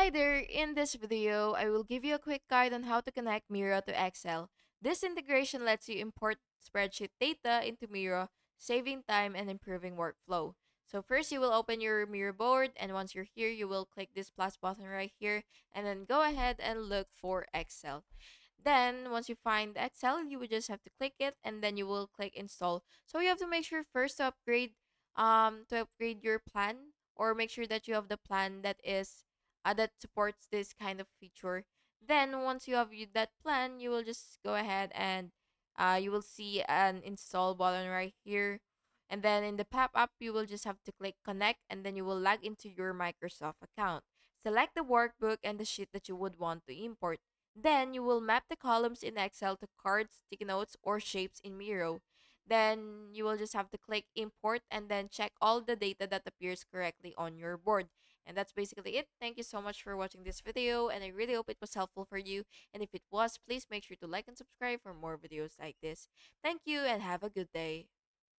Hi there, in this video, I will give you a quick guide on how to connect Miro to Excel. This integration lets you import spreadsheet data into Miro, saving time and improving workflow. So first you will open your Miro board, and once you're here, you will click this plus button right here and then go ahead and look for Excel. Then once you find Excel, you would just have to click it and then you will click install. So you have to make sure first to upgrade your plan, or make sure that you have the plan that supports this kind of feature. Then once you have that plan, you will just go ahead and you will see an install button right here. And then in the pop-up, you will just have to click connect and then you will log into your Microsoft account. Select the workbook and the sheet that you would want to import. Then you will map the columns in Excel to cards, sticky notes, or shapes in Miro. Then you will just have to click import and then check all the data that appears correctly on your board. And that's basically it. Thank you so much for watching this video, and I really hope it was helpful for you. And if it was, please make sure to like and subscribe for more videos like this. Thank you and have a good day.